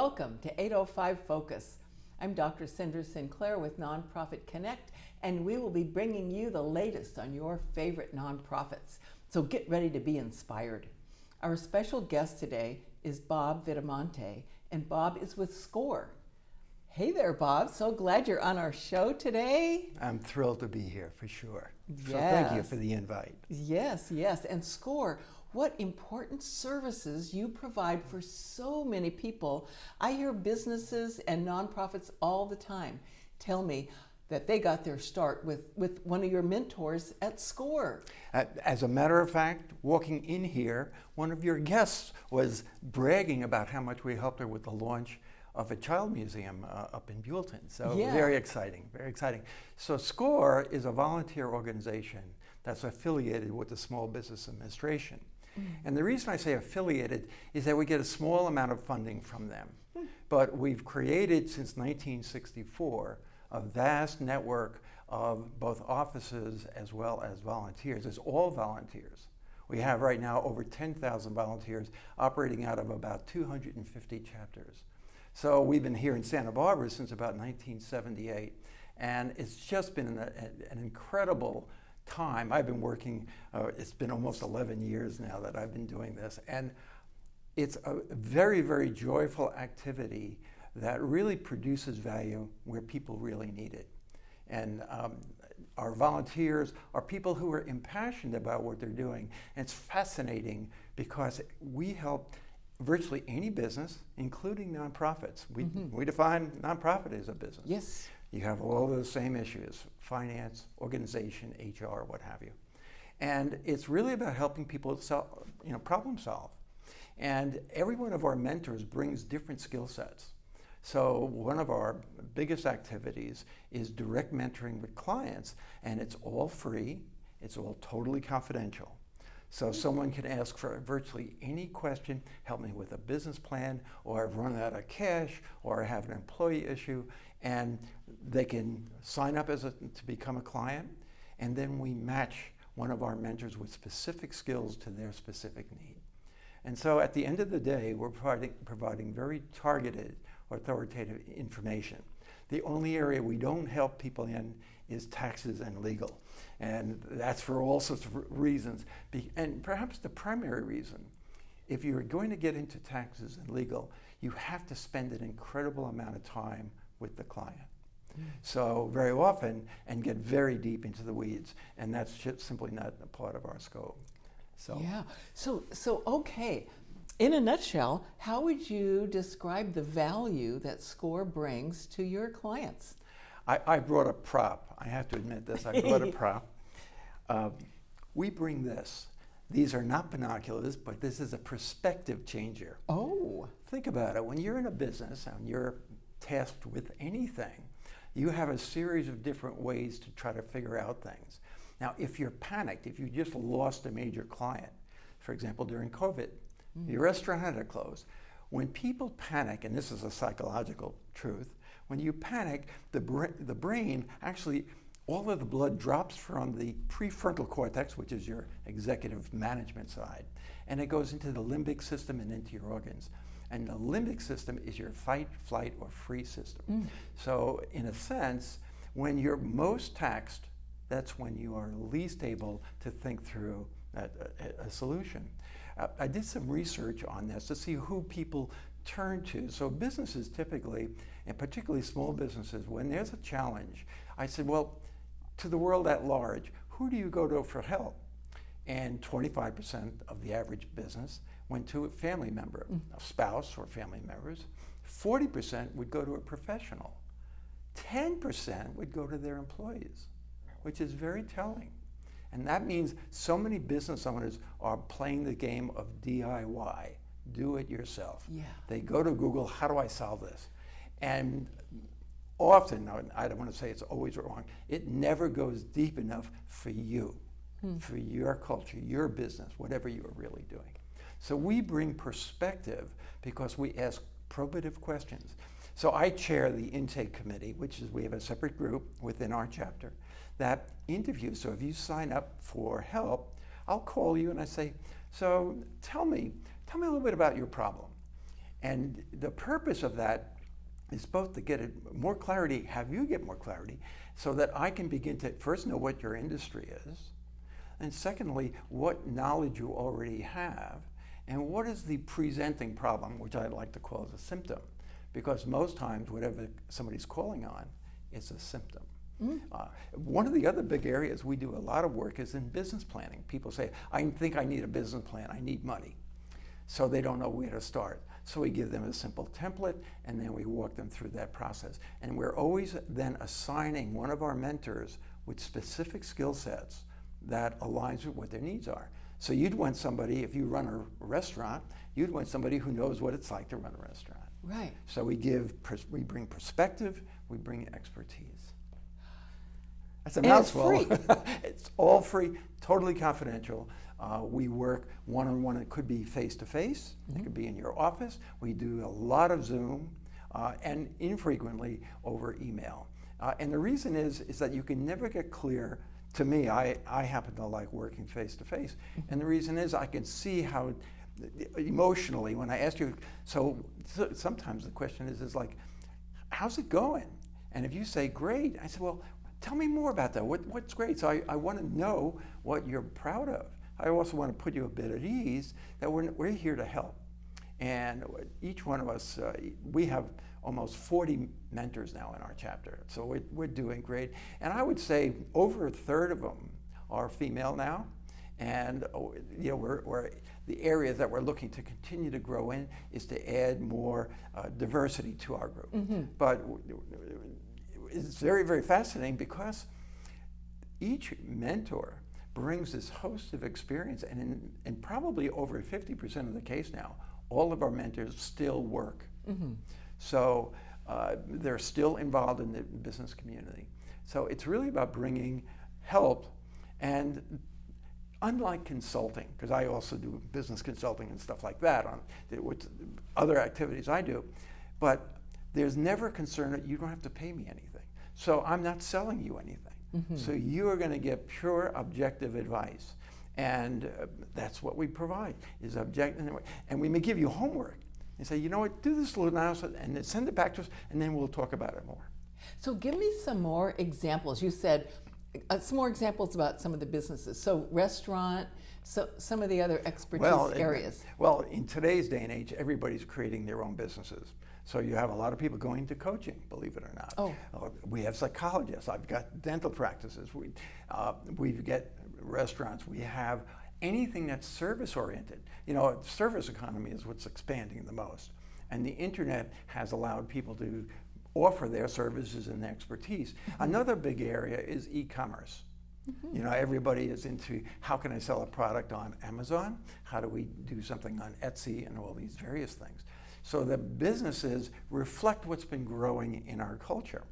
Welcome to 805 Focus. I'm Dr. Cynder Sinclair with Nonprofit Connect, and we will be bringing you the latest on your favorite nonprofits. So get ready to be inspired. Our special guest today is Bob Vitamonte, and Bob is with SCORE. Hey there, Bob. So glad you're on our show today. I'm thrilled to be here for sure. Yes. So thank you for the invite. Yes. And SCORE, what important services you provide for so many people. I hear businesses and nonprofits all the time tell me that they got their start with one of your mentors at SCORE. As a matter of fact, walking in here, one of your guests was bragging about how much we helped her with the launch of a child museum up in Buellton. So Yeah. Very exciting, very exciting. So SCORE is a volunteer organization that's affiliated with the Small Business Administration. And the reason I say affiliated is that we get a small amount of funding from them. But we've created since 1964 a vast network of both offices as well as volunteers. It's all volunteers. We have right now over 10,000 volunteers operating out of about 250 chapters. So we've been here in Santa Barbara since about 1978, and it's just been an incredible time. I've been working, it's been almost 11 years now that I've been doing this, and it's a very, very joyful activity that really produces value where people really need it. And our volunteers are people who are impassioned about what they're doing. And it's fascinating because we help virtually any business, including nonprofits. We define nonprofit as a business. Yes. You have all those same issues: finance, organization, HR, what have you. And it's really about helping people problem solve. And every one of our mentors brings different skill sets. So one of our biggest activities is direct mentoring with clients, and it's all free, it's all totally confidential. So someone can ask for virtually any question: help me with a business plan, or I've run out of cash, or I have an employee issue, and they can sign up to become a client, and then we match one of our mentors with specific skills to their specific need. And so at the end of the day, we're providing very targeted, authoritative information. The only area we don't help people in is taxes and legal. And that's for all sorts of reasons. And perhaps the primary reason, if you're going to get into taxes and legal, you have to spend an incredible amount of time with the client. So very often, and get very deep into the weeds, and that's just simply not a part of our scope. Yeah. So okay. In a nutshell, how would you describe the value that SCORE brings to your clients? I brought a prop. I have to admit this. I brought a prop. We bring this. These are not binoculars, but this is a perspective changer. Oh. Think about it. When you're in a business and you're tasked with anything, you have a series of different ways to try to figure out things. Now, if you're panicked, if you just lost a major client, for example, during COVID, your restaurant had to close. When people panic, and this is a psychological truth, when you panic, the brain actually, all of the blood drops from the prefrontal cortex, which is your executive management side, and it goes into the limbic system and into your organs. And the limbic system is your fight, flight, or free system. So in a sense, when you're most taxed, that's when you are least able to think through a solution. I did some research on this to see who people turn to. So businesses typically, and particularly small businesses, when there's a challenge, I said, well, to the world at large, who do you go to for help? And 25% of the average business went to a family member, a spouse or family members. 40% would go to a professional. 10% would go to their employees, which is very telling. And that means so many business owners are playing the game of DIY, do it yourself. Yeah. They go to Google, how do I solve this? And often, I don't want to say it's always wrong, it never goes deep enough for you, for your culture, your business, whatever you are really doing. So we bring perspective because we ask probative questions. So I chair the intake committee, which is, we have a separate group within our chapter that interviews. So if you sign up for help, I'll call you and I say, so tell me a little bit about your problem. And the purpose of that is both to get more clarity, have you get more clarity, so that I can begin to first know what your industry is, and secondly, what knowledge you already have, and what is the presenting problem, which I like to call as a symptom, because most times whatever somebody's calling on is a symptom. One of the other big areas we do a lot of work is in business planning. People say, I think I need a business plan, I need money. So they don't know where to start. So we give them a simple template, and then we walk them through that process. And we're always then assigning one of our mentors with specific skill sets that aligns with what their needs are. So you'd want somebody, if you run a restaurant, you'd want somebody who knows what it's like to run a restaurant. Right. So we bring perspective, we bring expertise. That's a mouthful. It's free. It's all free, totally confidential. We work one-on-one. It could be face-to-face. It could be in your office. We do a lot of Zoom and infrequently over email. And the reason is that you can never get clear. To me, I happen to like working face-to-face. And the reason is I can see how emotionally, when I ask you, so sometimes the question is like, how's it going? And if you say, great, I say, well, tell me more about that. What's great? So I want to know what you're proud of. I also want to put you a bit at ease that we're here to help. And each one of us, we have almost 40 mentors now in our chapter. So we're doing great. And I would say over a third of them are female now. And we're the areas that we're looking to continue to grow in is to add more diversity to our group. But it's very, very fascinating because each mentor brings this host of experience, and in probably over 50% of the case now, all of our mentors still work. So they're still involved in the business community. So it's really about bringing help, and unlike consulting, because I also do business consulting and stuff like that on with other activities I do, but there's never concern that you don't have to pay me anything. So I'm not selling you anything. So you are going to get pure objective advice. And that's what we provide, is objective. And we may give you homework and say, you know what, do this little analysis and then send it back to us, and then we'll talk about it more. So give me some more examples. You said some more examples about some of the businesses. So restaurant, so some of the other expertise areas. Well, in today's day and age, everybody's creating their own businesses. So you have a lot of people going to coaching, believe it or not. Oh. We have psychologists. I've got dental practices. We get restaurants. We have anything that's service oriented. You know, service economy is what's expanding the most. And the internet has allowed people to offer their services and expertise. Another big area is e-commerce. You know, everybody is into how can I sell a product on Amazon? How do we do something on Etsy and all these various things? So the businesses reflect what's been growing in our culture.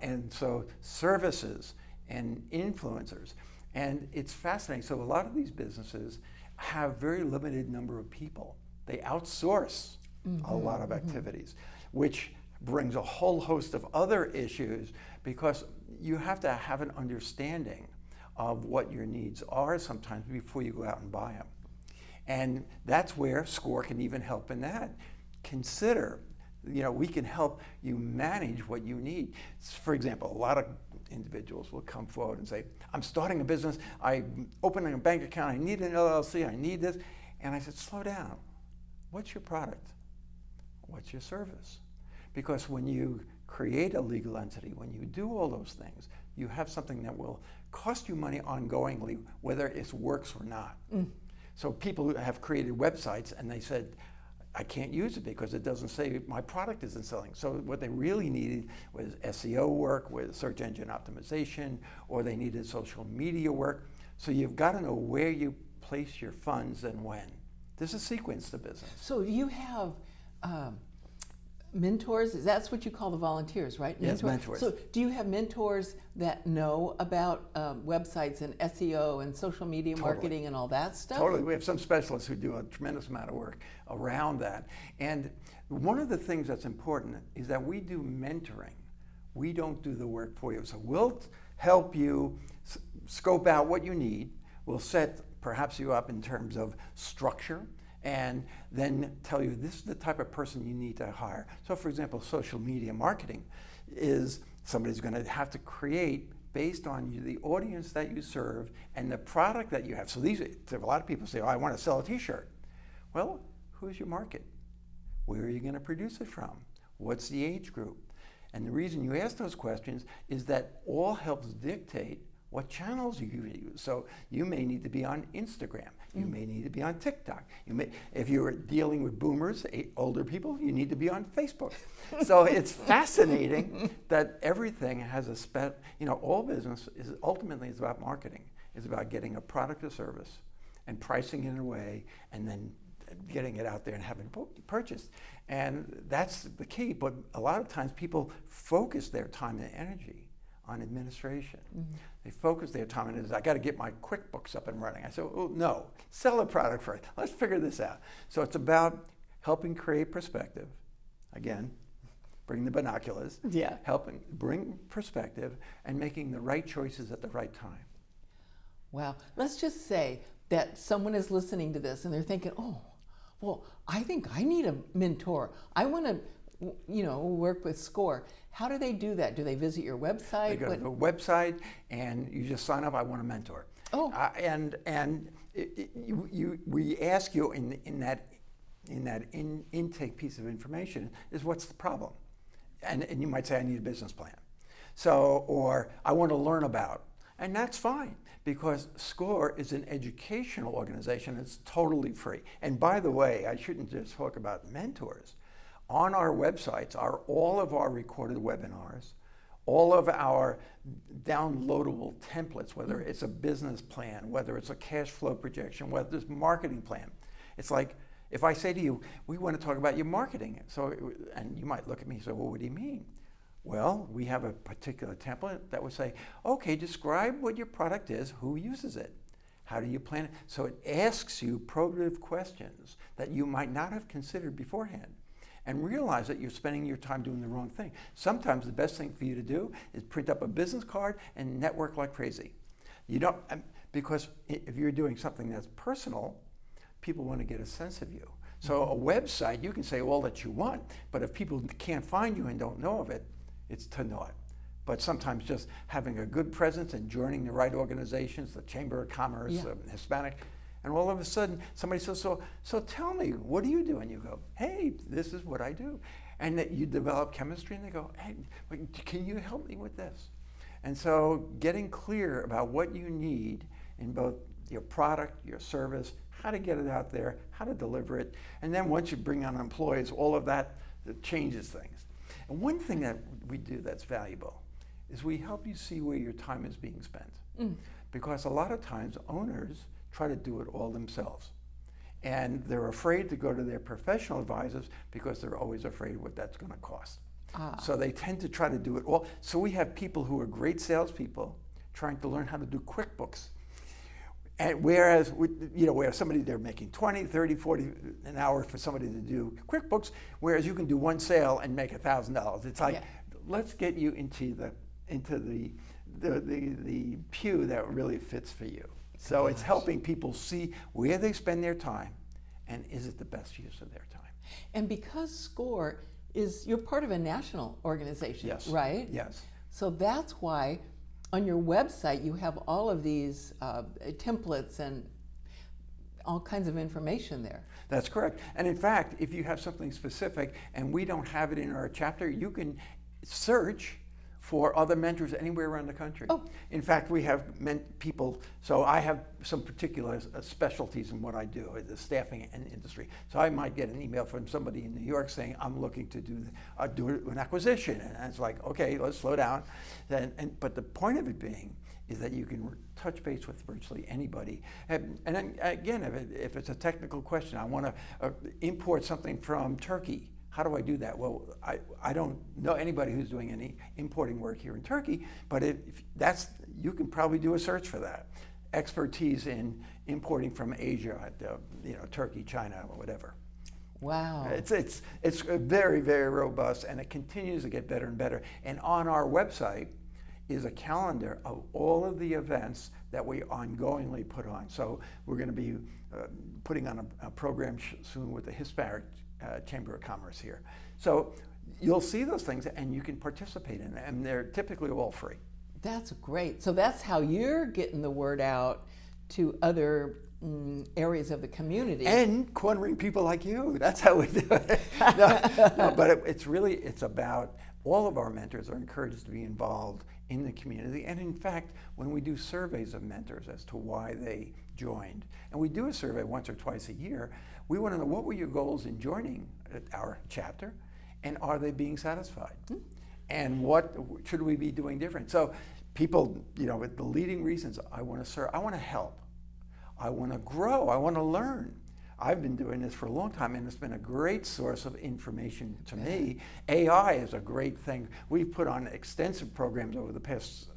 And so services and influencers. And it's fascinating. So a lot of these businesses have very limited number of people. They outsource a lot of activities, which brings a whole host of other issues because you have to have an understanding of what your needs are sometimes before you go out and buy them. And that's where SCORE can even help in that. Consider, we can help you manage what you need. For example, a lot of individuals will come forward and say, I'm starting a business, I'm opening a bank account, I need an LLC, I need this. And I said, slow down. What's your product? What's your service? Because when you create a legal entity, when you do all those things, you have something that will cost you money ongoingly, whether it works or not. So people have created websites and they said, I can't use it because it doesn't say my product isn't selling. So what they really needed was SEO work with search engine optimization, or they needed social media work. So you've got to know where you place your funds and when. There's a sequence to business. So you have mentors, that's what you call the volunteers, right? Yes, mentors. So do you have mentors that know about websites and SEO and social media marketing and all that stuff? Totally. We have some specialists who do a tremendous amount of work around that. And one of the things that's important is that we do mentoring. We don't do the work for you. So we'll help you scope out what you need. We'll set perhaps you up in terms of structure and then tell you this is the type of person you need to hire. So for example, social media marketing is somebody's going to have to create based on the audience that you serve and the product that you have. So a lot of people say, oh, I want to sell a t-shirt. Well, who's your market? Where are you going to produce it from? What's the age group? And the reason you ask those questions is that all helps dictate what channels you use. So you may need to be on Instagram. You may need to be on TikTok. If you're dealing with boomers, older people, you need to be on Facebook. So it's fascinating that everything has all business is ultimately is about marketing. It's about getting a product or service and pricing it in a way and then getting it out there and having it purchased. And that's the key. But a lot of times people focus their time and energy on administration. They focus their time on I got to get my QuickBooks up and running. I said, oh, no, sell a product first. Let's figure this out. So it's about helping create perspective. Again, bring the binoculars. Yeah. Helping bring perspective and making the right choices at the right time. Wow. Let's just say that someone is listening to this and they're thinking, oh, well, I think I need a mentor. I want to, work with SCORE. How do they do that? Do they visit your website? They go to the website and you just sign up, I want a mentor. Oh. We ask you in that intake piece of information is what's the problem? And you might say, I need a business plan. So, or I want to learn about. And that's fine, because SCORE is an educational organization. It's totally free. And by the way, I shouldn't just talk about mentors. On our websites are all of our recorded webinars, all of our downloadable templates, whether it's a business plan, whether it's a cash flow projection, whether it's a marketing plan. It's like, if I say to you, we want to talk about your marketing, and you might look at me and say, well, what do you mean? Well, we have a particular template that would say, okay, describe what your product is, who uses it, how do you plan it? So it asks you probative questions that you might not have considered beforehand. And realize that you're spending your time doing the wrong thing. Sometimes the best thing for you to do is print up a business card and network like crazy. Because if you're doing something that's personal, people want to get a sense of you. So a website, you can say all that you want, but if people can't find you and don't know of it, it's to naught. But sometimes just having a good presence and joining the right organizations, the Chamber of Commerce, Hispanic, and all of a sudden somebody says, so tell me, what do you do? And you go, hey, this is what I do. And that you develop chemistry and they go, hey, can you help me with this? And so getting clear about what you need in both your product, your service, how to get it out there, how to deliver it. And then once you bring on employees, all of that changes things. And one thing that we do that's valuable is we help you see where your time is being spent. Because a lot of times owners try to do it all themselves. And they're afraid to go to their professional advisors because they're always afraid what that's going to cost. So they tend to try to do it all. So we have people who are great salespeople trying to learn how to do QuickBooks. And whereas, where they're making 20, 30, 40 an hour for somebody to do QuickBooks, whereas you can do one sale and make $1,000. It's like, let's get you into the pew that really fits for you. So it's helping people see where they spend their time and is it the best use of their time. And because SCORE you're part of a national organization, right? Yes. So that's why on your website you have all of these templates and all kinds of information there. That's correct. And in fact, if you have something specific and we don't have it in our chapter, you can search for other mentors anywhere around the country. Oh. In fact, we have people, so I have some particular specialties in what I do, the staffing and industry. So I might get an email from somebody in New York saying, I'm looking to do an acquisition. And it's like, okay, let's slow down. But the point of it being is that you can touch base with virtually anybody. And then again, if it's a technical question, I want to import something from Turkey. How do I do that? Well, I don't know anybody who's doing any importing work here in Turkey, but you can probably do a search for that. Expertise in importing from Asia, Turkey, China, or whatever. Wow. It's very, very robust, and it continues to get better and better. And on our website is a calendar of all of the events that we ongoingly put on. So we're going to be putting on a program soon with the Hispanic Chamber of Commerce here. So you'll see those things and you can participate in them, and they're typically all free. That's great. So that's how you're getting the word out to other areas of the community. And cornering people like you. That's how we do it. But it's about all of our mentors are encouraged to be involved in the community. And in fact, when we do surveys of mentors as to why they joined, and we do a survey once or twice a year, we want to know what were your goals in joining our chapter, and are they being satisfied? And what should we be doing different? So people, with the leading reasons, I want to serve, I want to help, I want to grow, I want to learn. I've been doing this for a long time, and it's been a great source of information to me. AI is a great thing. We've put on extensive programs over the past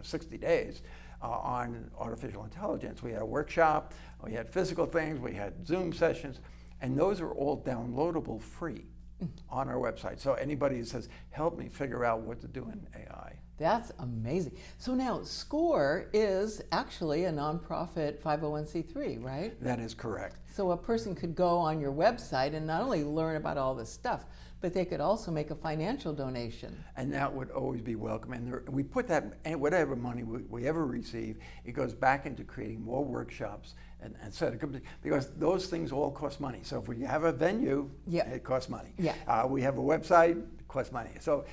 60 days on artificial intelligence. We had a workshop, we had physical things, we had Zoom sessions, and those are all downloadable free on our website. So anybody who says, help me figure out what to do in AI. That's amazing. So now SCORE is actually a nonprofit 501c3, right? That is correct. So a person could go on your website and not only learn about all this stuff, but they could also make a financial donation. And that would always be welcome. And we put that, whatever money we ever receive, it goes back into creating more workshops and set of companies, because those things all cost money. So if we have a venue, it costs money. We have a website, it costs money. So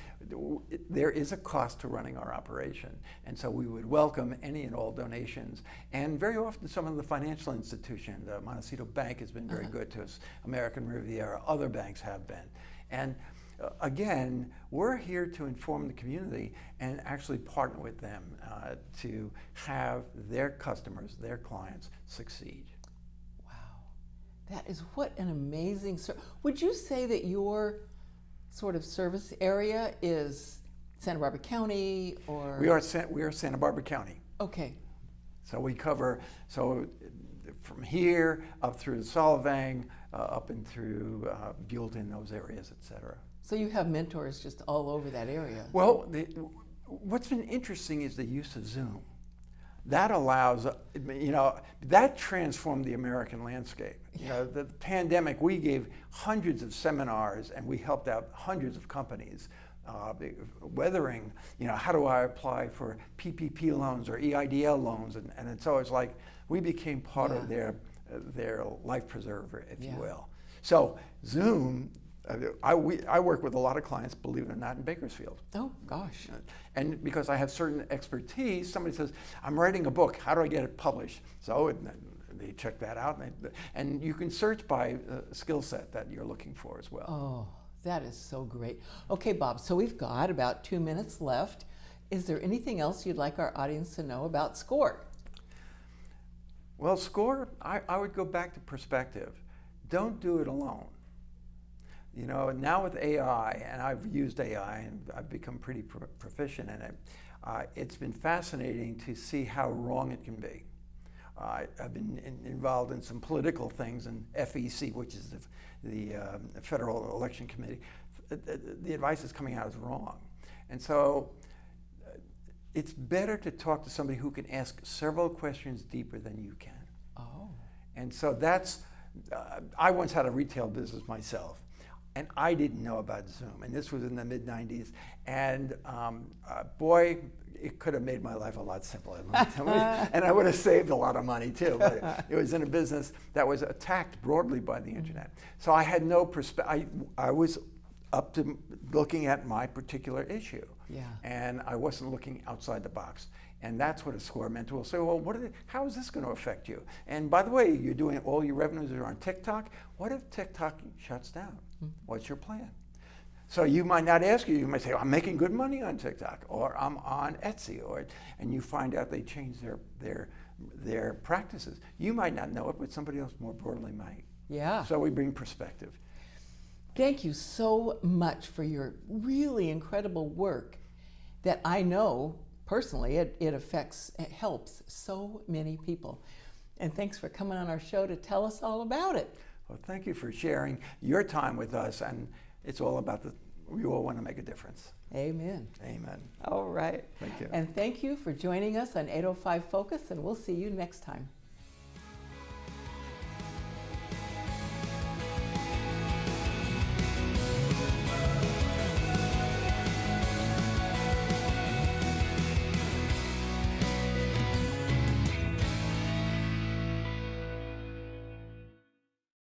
there is a cost to running our operation. And so we would welcome any and all donations. And very often some of the financial institutions, Montecito Bank has been very good to us, American Riviera, other banks have been. And again, we're here to inform the community and actually partner with them to have their customers, their clients, succeed. Wow, that is what an amazing Would you say that your sort of service area is Santa Barbara County, or? We are Santa Barbara County. Okay. So we cover, from here up through the Solvang, up and through Buellton, those areas, et cetera. So you have mentors just all over that area. Well, what's been interesting is the use of Zoom. That allows, that transformed the American landscape. The pandemic, we gave hundreds of seminars and we helped out hundreds of companies weathering, how do I apply for PPP loans or EIDL loans? And so it's like we became part of their life preserver, if you will. So Zoom, I work with a lot of clients, believe it or not, in Bakersfield. Oh, gosh. And because I have certain expertise, somebody says, I'm writing a book, how do I get it published? So they check that out, and you can search by skill set that you're looking for as well. Oh, that is so great. Okay, Bob, so we've got about 2 minutes left. Is there anything else you'd like our audience to know about SCORE? Well, SCORE, I would go back to perspective. Don't do it alone. Now with AI, and I've used AI and I've become pretty proficient in it, it's been fascinating to see how wrong it can be. I've been involved in some political things, and FEC, which is the Federal Election Committee, the advice that's coming out is wrong. And so it's better to talk to somebody who can ask several questions deeper than you can. Oh. And so that's, I once had a retail business myself, and I didn't know about Zoom, and this was in the mid-90s, and boy, it could have made my life a lot simpler. And I would have saved a lot of money too, but it was in a business that was attacked broadly by the internet. So I had no perspective. I was up to looking at my particular issue. And I wasn't looking outside the box. And that's what a SCORE mentor will say, well, how is this going to affect you? And by the way, you're doing all your revenues are on TikTok. What if TikTok shuts down? What's your plan? So you might not ask you might say, I'm making good money on TikTok, or I'm on Etsy, and you find out they change their practices. You might not know it, but somebody else more broadly might. Yeah. So we bring perspective. Thank you so much for your really incredible work that I know personally it helps so many people. And thanks for coming on our show to tell us all about it. Well, thank you for sharing your time with us, and it's all about we all want to make a difference. Amen. Amen. All right. Thank you. And thank you for joining us on 805 Focus, and we'll see you next time.